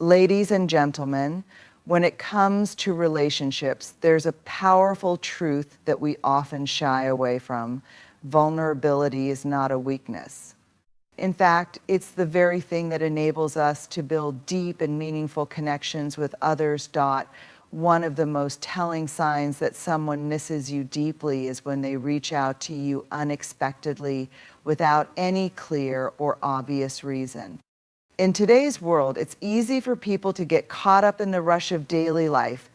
Ladies and gentlemen, when it comes to relationships, there's a powerful truth that we often shy away from. Vulnerability is not a weakness. In fact, it's the very thing that enables us to build deep and meaningful connections with others. One of the most telling signs that someone misses you deeply is when they reach out to you unexpectedly without any clear or obvious reason. In today's world, it's easy for people to get caught up in the rush of daily life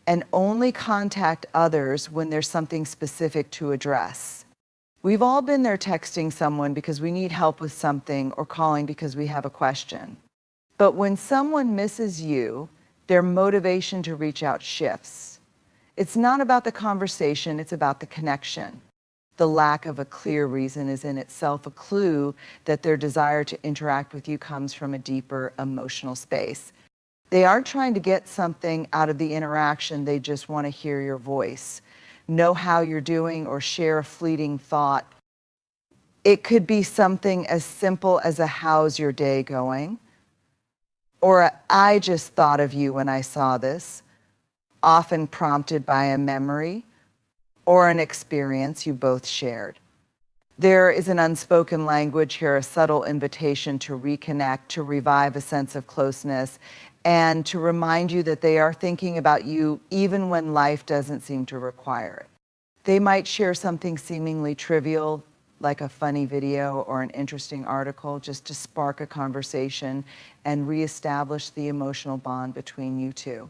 and only contact others when there's something specific to address. We've all been there texting someone because we need help with something or calling because we have a question. But when someone misses you, their motivation to reach out shifts. It's not about the conversation, it's about the connection. The lack of a clear reason is in itself a clue that their desire to interact with you comes from a deeper emotional space. They aren't trying to get something out of the interaction, they just want to hear your voice, know how you're doing, or share a fleeting thought. It could be something as simple as a "how's your day going?" or a "I just thought of you when I saw this," often prompted by a memory or an experience you both shared. There is an unspoken language here, a subtle invitation to reconnect, to revive a sense of closeness, and to remind you that they are thinking about you even when life doesn't seem to require it. They might share something seemingly trivial, like a funny video or an interesting article, just to spark a conversation and reestablish the emotional bond between you two.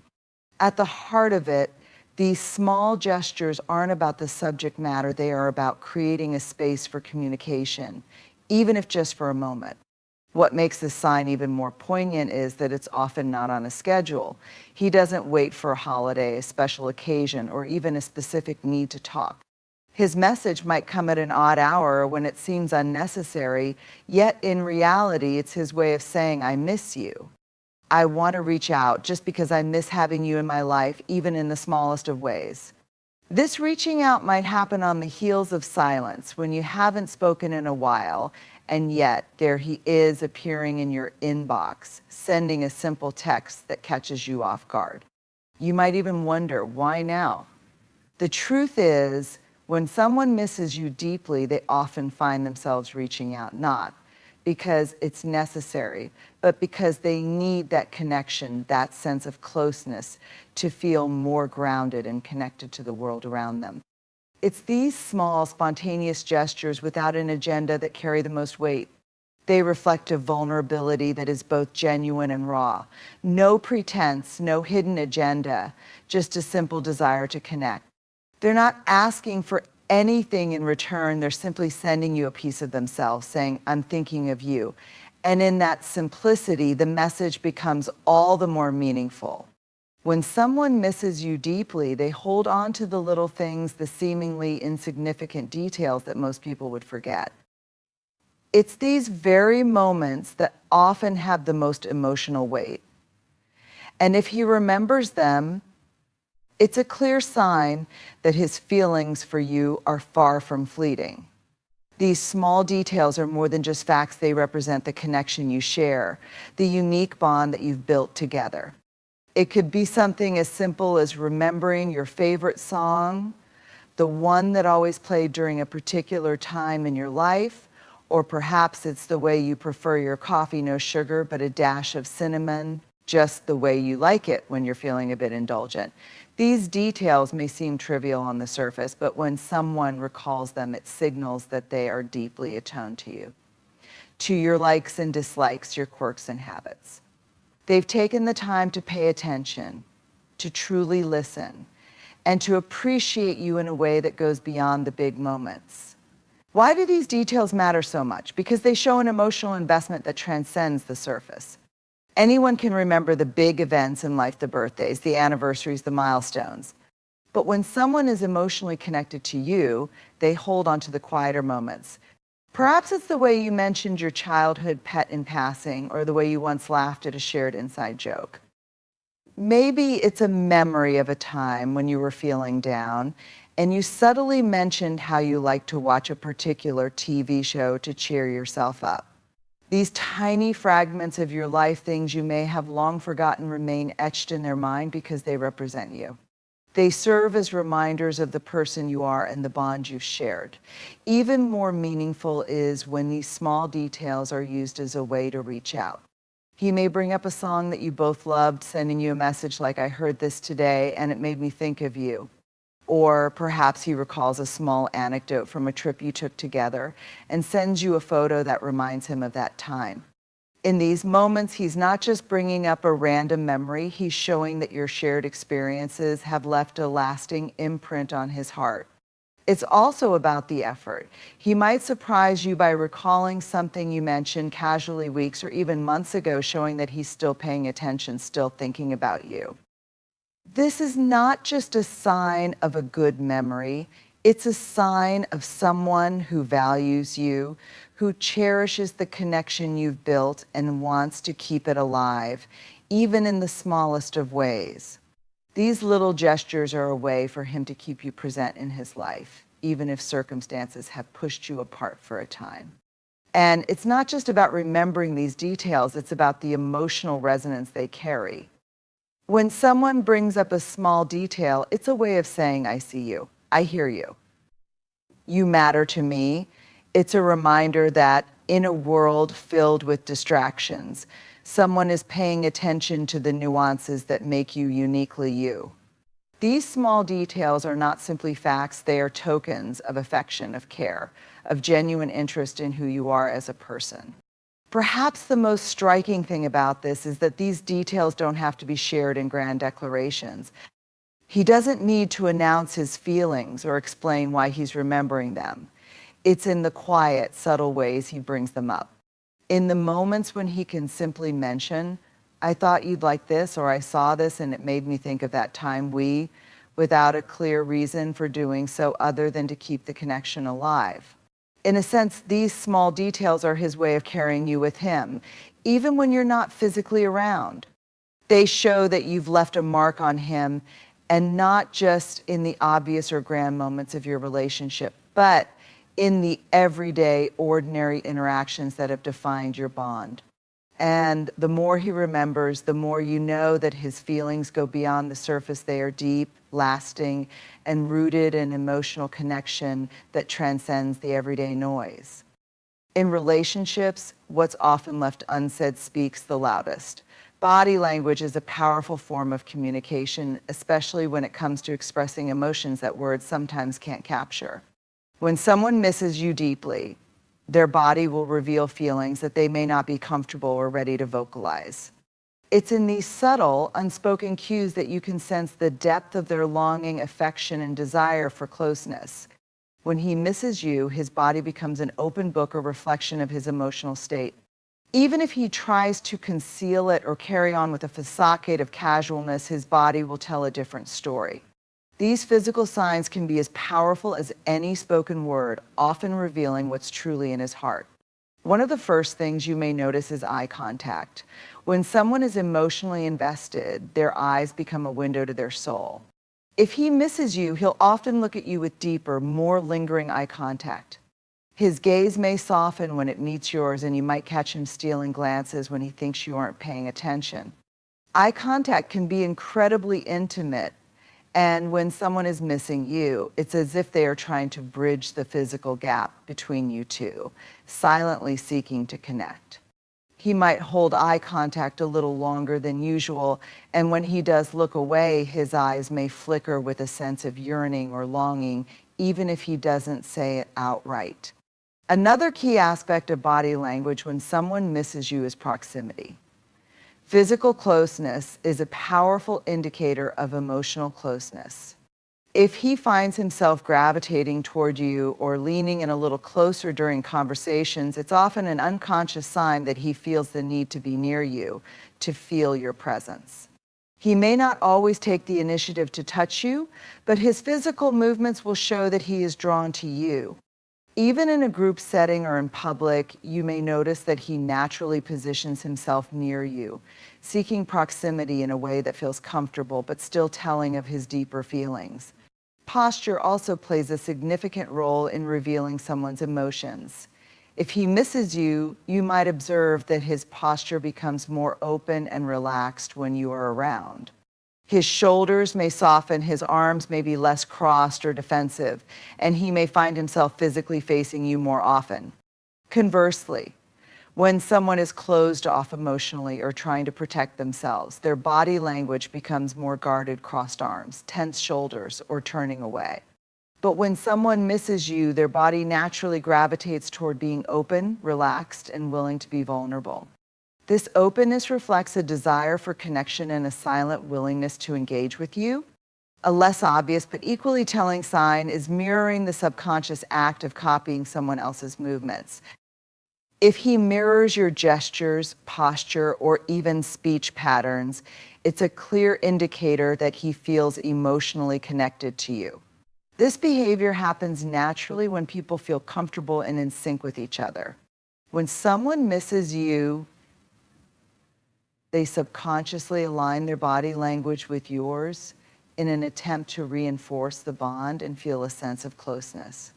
At the heart of it, these small gestures aren't about the subject matter, they are about creating a space for communication, even if just for a moment. What makes this sign even more poignant is that it's often not on a schedule. He doesn't wait for a holiday, a special occasion, or even a specific need to talk. His message might come at an odd hour when it seems unnecessary, yet in reality, it's his way of saying, "I miss you. I want to reach out just because I miss having you in my life, even in the smallest of ways." This reaching out might happen on the heels of silence, when you haven't spoken in a while, and yet there he is appearing in your inbox, sending a simple text that catches you off guard. You might even wonder, why now? The truth is, when someone misses you deeply, they often find themselves reaching out, not because it's necessary, but because they need that connection, that sense of closeness, to feel more grounded and connected to the world around them. It's these small, spontaneous gestures without an agenda that carry the most weight. They reflect a vulnerability that is both genuine and raw. No pretense, no hidden agenda, just a simple desire to connect. They're not asking for anything in return, they're simply sending you a piece of themselves, saying, "I'm thinking of you." And in that simplicity, the message becomes all the more meaningful. When someone misses you deeply, they hold on to the little things, the seemingly insignificant details that most people would forget. It's these very moments that often have the most emotional weight. And if he remembers them, it's a clear sign that his feelings for you are far from fleeting. These small details are more than just facts, they represent the connection you share, the unique bond that you've built together. It could be something as simple as remembering your favorite song, the one that always played during a particular time in your life, or perhaps it's the way you prefer your coffee, no sugar, but a dash of cinnamon, just the way you like it when you're feeling a bit indulgent. These details may seem trivial on the surface, but when someone recalls them, it signals that they are deeply attuned to you, to your likes and dislikes, your quirks and habits. They've taken the time to pay attention, to truly listen, and to appreciate you in a way that goes beyond the big moments. Why do these details matter so much? Because they show an emotional investment that transcends the surface. Anyone can remember the big events in life, the birthdays, the anniversaries, the milestones. But when someone is emotionally connected to you, they hold on to the quieter moments. Perhaps it's the way you mentioned your childhood pet in passing, or the way you once laughed at a shared inside joke. Maybe it's a memory of a time when you were feeling down, and you subtly mentioned how you like to watch a particular TV show to cheer yourself up. These tiny fragments of your life, things you may have long forgotten, remain etched in their mind because they represent you. They serve as reminders of the person you are and the bond you've shared. Even more meaningful is when these small details are used as a way to reach out. He may bring up a song that you both loved, sending you a message like, "I heard this today and it made me think of you." Or perhaps he recalls a small anecdote from a trip you took together and sends you a photo that reminds him of that time. In these moments, he's not just bringing up a random memory, he's showing that your shared experiences have left a lasting imprint on his heart. It's also about the effort. He might surprise you by recalling something you mentioned casually weeks or even months ago, showing that he's still paying attention, still thinking about you. This is not just a sign of a good memory, it's a sign of someone who values you, who cherishes the connection you've built and wants to keep it alive, even in the smallest of ways. These little gestures are a way for him to keep you present in his life, even if circumstances have pushed you apart for a time. And it's not just about remembering these details, it's about the emotional resonance they carry. When someone brings up a small detail, it's a way of saying, "I see you, I hear you, you matter to me." It's a reminder that in a world filled with distractions, someone is paying attention to the nuances that make you uniquely you. These small details are not simply facts, they are tokens of affection, of care, of genuine interest in who you are as a person. Perhaps the most striking thing about this is that these details don't have to be shared in grand declarations. He doesn't need to announce his feelings or explain why he's remembering them. It's in the quiet, subtle ways he brings them up. In the moments when he can simply mention, "I thought you'd like this," or "I saw this and it made me think of that time we," without a clear reason for doing so other than to keep the connection alive. In a sense, these small details are his way of carrying you with him, even when you're not physically around. They show that you've left a mark on him, and not just in the obvious or grand moments of your relationship, but in the everyday, ordinary interactions that have defined your bond. And the more he remembers, the more you know that his feelings go beyond the surface. They are deep, lasting, and rooted in emotional connection that transcends the everyday noise. In relationships, what's often left unsaid speaks the loudest. Body language is a powerful form of communication, especially when it comes to expressing emotions that words sometimes can't capture. When someone misses you deeply, their body will reveal feelings that they may not be comfortable or ready to vocalize. It's in these subtle, unspoken cues that you can sense the depth of their longing, affection, and desire for closeness. When he misses you, his body becomes an open book, a reflection of his emotional state. Even if he tries to conceal it or carry on with a facade of casualness, his body will tell a different story. These physical signs can be as powerful as any spoken word, often revealing what's truly in his heart. One of the first things you may notice is eye contact. When someone is emotionally invested, their eyes become a window to their soul. If he misses you, he'll often look at you with deeper, more lingering eye contact. His gaze may soften when it meets yours, and you might catch him stealing glances when he thinks you aren't paying attention. Eye contact can be incredibly intimate, and when someone is missing you, it's as if they are trying to bridge the physical gap between you two, silently seeking to connect. He might hold eye contact a little longer than usual, and when he does look away, his eyes may flicker with a sense of yearning or longing, even if he doesn't say it outright. Another key aspect of body language when someone misses you is proximity. Physical closeness is a powerful indicator of emotional closeness. If he finds himself gravitating toward you or leaning in a little closer during conversations, it's often an unconscious sign that he feels the need to be near you, to feel your presence. He may not always take the initiative to touch you, but his physical movements will show that he is drawn to you. Even in a group setting or in public, you may notice that he naturally positions himself near you, seeking proximity in a way that feels comfortable but still telling of his deeper feelings. Posture also plays a significant role in revealing someone's emotions. If he misses you, you might observe that his posture becomes more open and relaxed when you are around. His shoulders may soften, his arms may be less crossed or defensive, and he may find himself physically facing you more often. Conversely, when someone is closed off emotionally or trying to protect themselves, their body language becomes more guarded, crossed arms, tense shoulders, or turning away. But when someone misses you, their body naturally gravitates toward being open, relaxed, and willing to be vulnerable. This openness reflects a desire for connection and a silent willingness to engage with you. A less obvious but equally telling sign is mirroring the subconscious act of copying someone else's movements. If he mirrors your gestures, posture, or even speech patterns, it's a clear indicator that he feels emotionally connected to you. This behavior happens naturally when people feel comfortable and in sync with each other. When someone misses you, they subconsciously align their body language with yours in an attempt to reinforce the bond and feel a sense of closeness.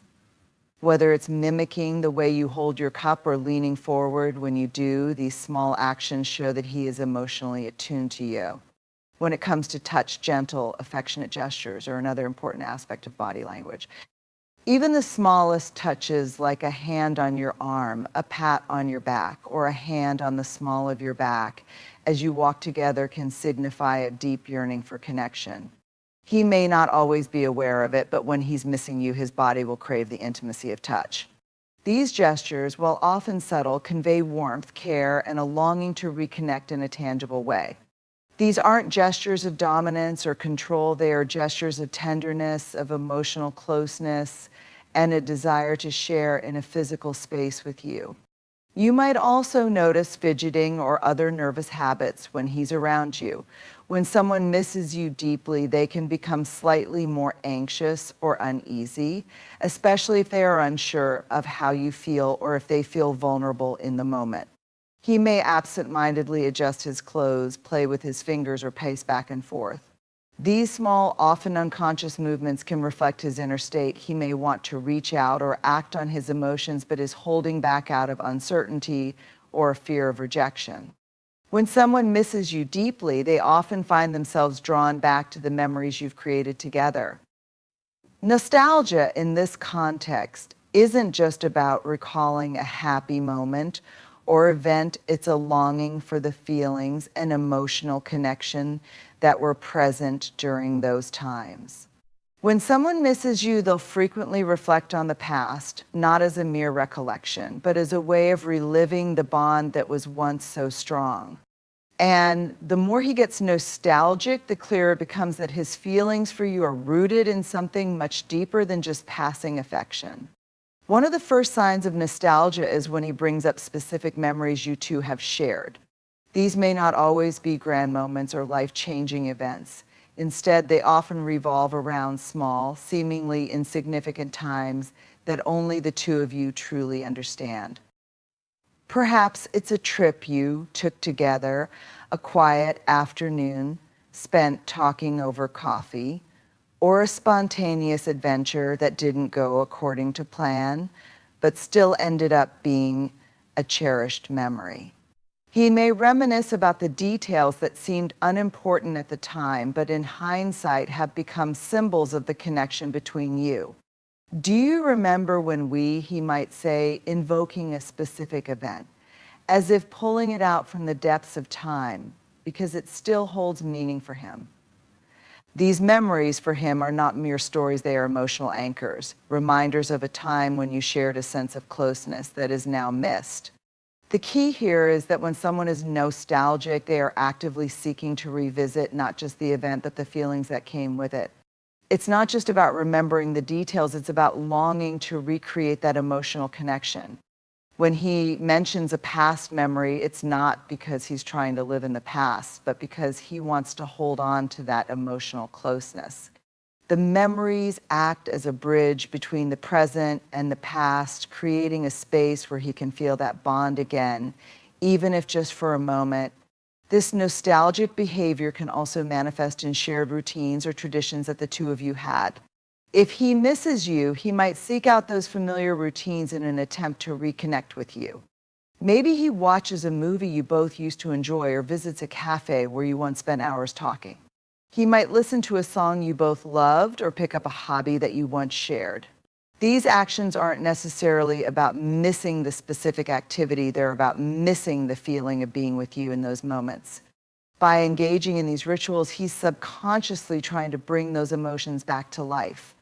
Whether it's mimicking the way you hold your cup or leaning forward when you do, these small actions show that he is emotionally attuned to you. When it comes to touch, gentle, affectionate gestures are another important aspect of body language. Even the smallest touches, like a hand on your arm, a pat on your back, or a hand on the small of your back as you walk together, can signify a deep yearning for connection. He may not always be aware of it, but when he's missing you, his body will crave the intimacy of touch. These gestures, while often subtle, convey warmth, care, and a longing to reconnect in a tangible way. These aren't gestures of dominance or control. They are gestures of tenderness, of emotional closeness, and a desire to share in a physical space with you. You might also notice fidgeting or other nervous habits when he's around you. When someone misses you deeply, they can become slightly more anxious or uneasy, especially if they are unsure of how you feel or if they feel vulnerable in the moment. He may absent-mindedly adjust his clothes, play with his fingers, or pace back and forth. These small, often unconscious movements can reflect his inner state. He may want to reach out or act on his emotions, but is holding back out of uncertainty or fear of rejection. When someone misses you deeply, they often find themselves drawn back to the memories you've created together. Nostalgia in this context isn't just about recalling a happy moment or event. It's a longing for the feelings and emotional connection that were present during those times. When someone misses you, they'll frequently reflect on the past, not as a mere recollection, but as a way of reliving the bond that was once so strong. And the more he gets nostalgic, the clearer it becomes that his feelings for you are rooted in something much deeper than just passing affection. One of the first signs of nostalgia is when he brings up specific memories you two have shared. These may not always be grand moments or life-changing events. Instead, they often revolve around small, seemingly insignificant times that only the two of you truly understand. Perhaps it's a trip you took together, a quiet afternoon spent talking over coffee, or a spontaneous adventure that didn't go according to plan, but still ended up being a cherished memory. He may reminisce about the details that seemed unimportant at the time, but in hindsight have become symbols of the connection between you. Do you remember when he might say, invoking a specific event, as if pulling it out from the depths of time, because it still holds meaning for him. These memories for him are not mere stories, they are emotional anchors, reminders of a time when you shared a sense of closeness that is now missed. The key here is that when someone is nostalgic, they are actively seeking to revisit not just the event, but the feelings that came with it. It's not just about remembering the details, it's about longing to recreate that emotional connection. When he mentions a past memory, it's not because he's trying to live in the past, but because he wants to hold on to that emotional closeness. The memories act as a bridge between the present and the past, creating a space where he can feel that bond again, even if just for a moment. This nostalgic behavior can also manifest in shared routines or traditions that the two of you had. If he misses you, he might seek out those familiar routines in an attempt to reconnect with you. Maybe he watches a movie you both used to enjoy or visits a cafe where you once spent hours talking. He might listen to a song you both loved or pick up a hobby that you once shared. These actions aren't necessarily about missing the specific activity, they're about missing the feeling of being with you in those moments. By engaging in these rituals, he's subconsciously trying to bring those emotions back to life.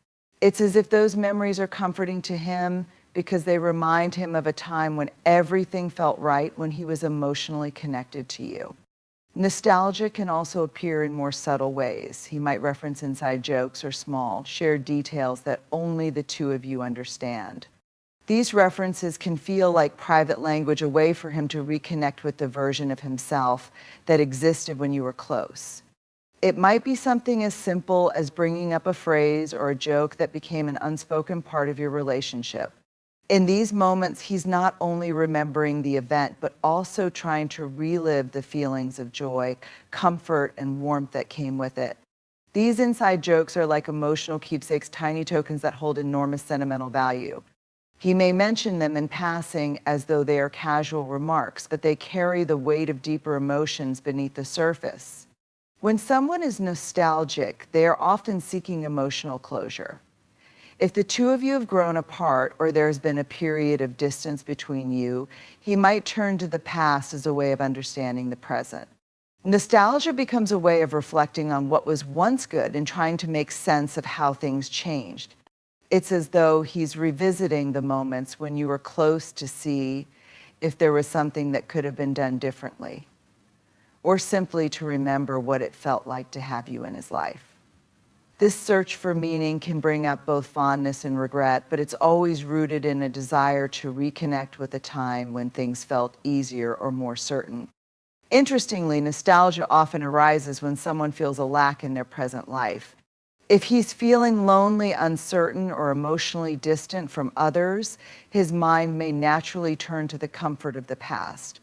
It's as if those memories are comforting to him because they remind him of a time when everything felt right, when he was emotionally connected to you. Nostalgia can also appear in more subtle ways. He might reference inside jokes or small, shared details that only the two of you understand. These references can feel like private language, a way for him to reconnect with the version of himself that existed when you were close. It might be something as simple as bringing up a phrase or a joke that became an unspoken part of your relationship. In these moments, he's not only remembering the event, but also trying to relive the feelings of joy, comfort, and warmth that came with it. These inside jokes are like emotional keepsakes, tiny tokens that hold enormous sentimental value. He may mention them in passing as though they are casual remarks, but they carry the weight of deeper emotions beneath the surface. When someone is nostalgic, they are often seeking emotional closure. If the two of you have grown apart or there's been a period of distance between you, he might turn to the past as a way of understanding the present. Nostalgia becomes a way of reflecting on what was once good and trying to make sense of how things changed. It's as though he's revisiting the moments when you were close to see if there was something that could have been done differently, or simply to remember what it felt like to have you in his life. This search for meaning can bring up both fondness and regret, but it's always rooted in a desire to reconnect with a time when things felt easier or more certain. Interestingly, nostalgia often arises when someone feels a lack in their present life. If he's feeling lonely, uncertain, or emotionally distant from others, his mind may naturally turn to the comfort of the past.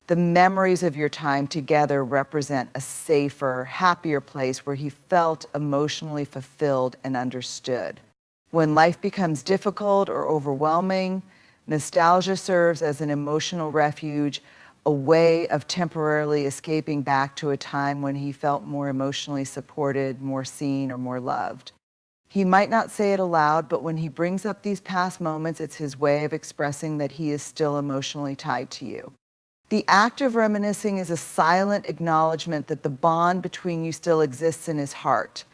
The memories of your time together represent a safer, happier place where he felt emotionally fulfilled and understood. When life becomes difficult or overwhelming, nostalgia serves as an emotional refuge, a way of temporarily escaping back to a time when he felt more emotionally supported, more seen, or more loved. He might not say it aloud, but when he brings up these past moments, it's his way of expressing that he is still emotionally tied to you. The act of reminiscing is a silent acknowledgement that the bond between you still exists in his heart.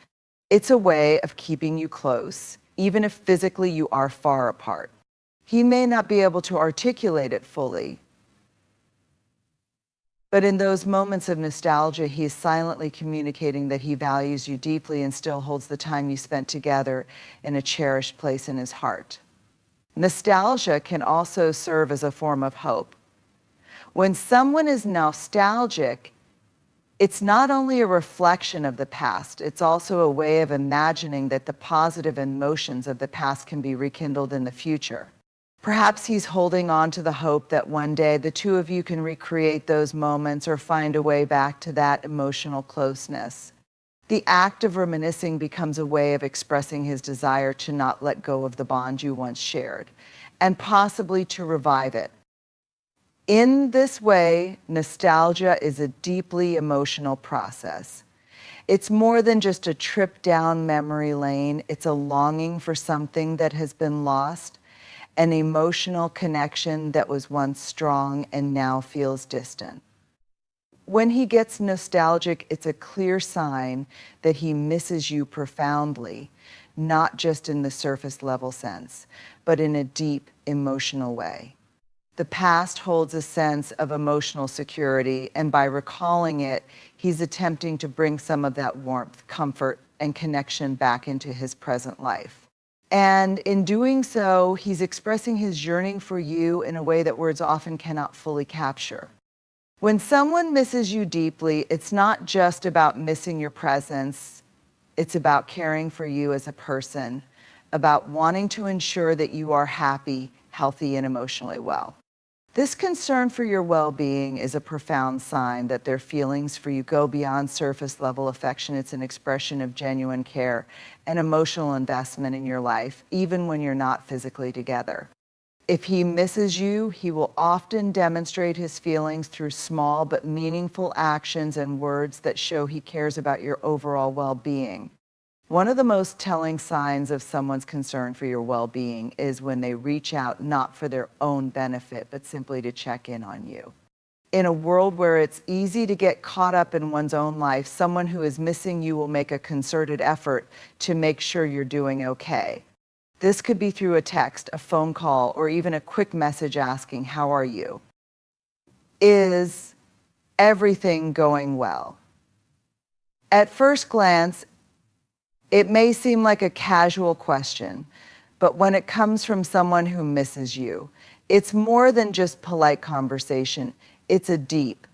It's a way of keeping you close, even if physically you are far apart. He may not be able to articulate it fully, but in those moments of nostalgia, he is silently communicating that he values you deeply and still holds the time you spent together in a cherished place in his heart. Nostalgia can also serve as a form of hope. When someone is nostalgic, it's not only a reflection of the past, it's also a way of imagining that the positive emotions of the past can be rekindled in the future. Perhaps he's holding on to the hope that one day the two of you can recreate those moments or find a way back to that emotional closeness. The act of reminiscing becomes a way of expressing his desire to not let go of the bond you once shared, and possibly to revive it. In this way, nostalgia is a deeply emotional process. It's more than just a trip down memory lane. It's a longing for something that has been lost, an emotional connection that was once strong and now feels distant. When he gets nostalgic, it's a clear sign that he misses you profoundly, not just in the surface level sense, but in a deep emotional way. The past holds a sense of emotional security, and by recalling it, he's attempting to bring some of that warmth, comfort, and connection back into his present life. And in doing so, he's expressing his yearning for you in a way that words often cannot fully capture. When someone misses you deeply, it's not just about missing your presence, it's about caring for you as a person, about wanting to ensure that you are happy, healthy, and emotionally well. This concern for your well-being is a profound sign that their feelings for you go beyond surface level affection. It's an expression of genuine care and emotional investment in your life, even when you're not physically together. If he misses you, he will often demonstrate his feelings through small but meaningful actions and words that show he cares about your overall well-being. One of the most telling signs of someone's concern for your well-being is when they reach out not for their own benefit, but simply to check in on you. In a world where it's easy to get caught up in one's own life, someone who is missing you will make a concerted effort to make sure you're doing okay. This could be through a text, a phone call, or even a quick message asking, "How are you? Is everything going well?" At first glance, it may seem like a casual question, but when it comes from someone who misses you, it's more than just polite conversation. It's a deep,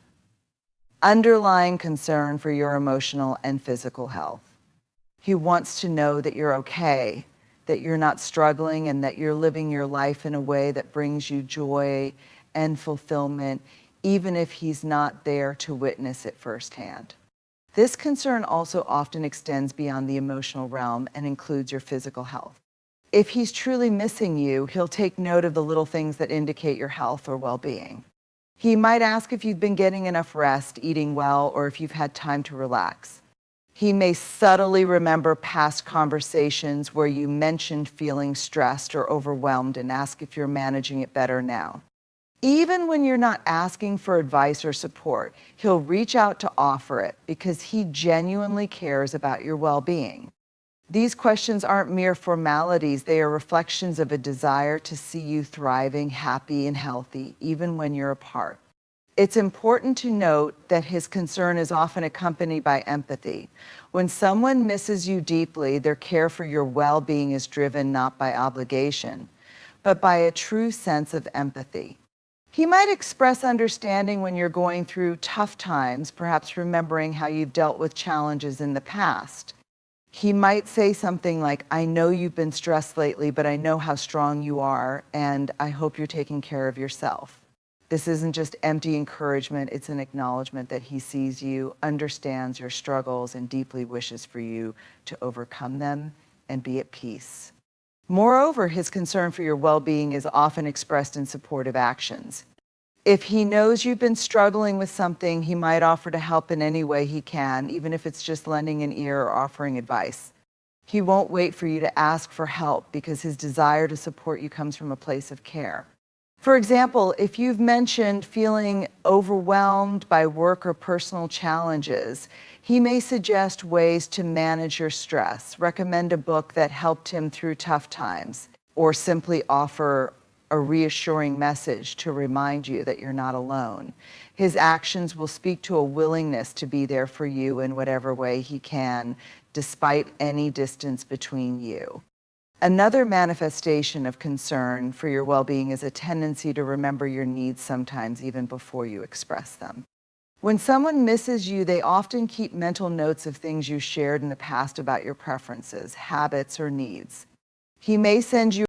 underlying concern for your emotional and physical health. He wants to know that you're okay, that you're not struggling, and that you're living your life in a way that brings you joy and fulfillment, even if he's not there to witness it firsthand. This concern also often extends beyond the emotional realm and includes your physical health. If he's truly missing you, he'll take note of the little things that indicate your health or well-being. He might ask if you've been getting enough rest, eating well, or if you've had time to relax. He may subtly remember past conversations where you mentioned feeling stressed or overwhelmed and ask if you're managing it better now. Even when you're not asking for advice or support, he'll reach out to offer it because he genuinely cares about your well-being. These questions aren't mere formalities. They are reflections of a desire to see you thriving, happy, and healthy, even when you're apart. It's important to note that his concern is often accompanied by empathy. When someone misses you deeply, their care for your well-being is driven not by obligation, but by a true sense of empathy. He might express understanding when you're going through tough times, perhaps remembering how you've dealt with challenges in the past. He might say something like, "I know you've been stressed lately, but I know how strong you are, and I hope you're taking care of yourself." This isn't just empty encouragement, it's an acknowledgement that he sees you, understands your struggles, and deeply wishes for you to overcome them and be at peace. Moreover, his concern for your well-being is often expressed in supportive actions. If he knows you've been struggling with something, he might offer to help in any way he can, even if it's just lending an ear or offering advice. He won't wait for you to ask for help because his desire to support you comes from a place of care. For example, if you've mentioned feeling overwhelmed by work or personal challenges, he may suggest ways to manage your stress, recommend a book that helped him through tough times, or simply offer a reassuring message to remind you that you're not alone. His actions will speak to a willingness to be there for you in whatever way he can, despite any distance between you. Another manifestation of concern for your well-being is a tendency to remember your needs sometimes even before you express them. When someone misses you, they often keep mental notes of things you shared in the past about your preferences, habits, or needs. He may send you